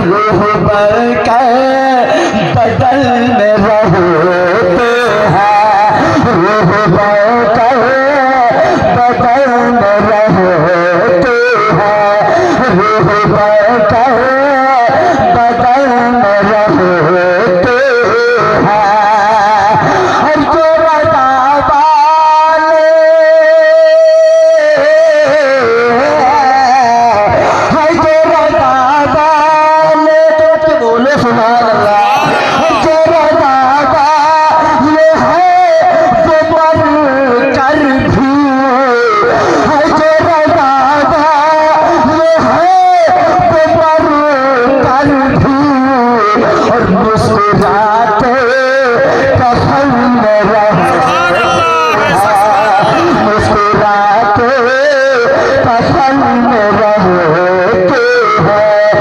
روحبر کے بدل میں رہتے ہیں، روحبر کے بدل میں رہتے ہیں، روحبر کے بدل میں رہتے ہیں۔ اور جو رضا والے ہے، جو رضا والے تو بولو سبحان اللہ، جو رضا والے ہے وہ مر کر بھی ہے، جو رضا والے ہے وہ مر کر بھی اور مسکراتے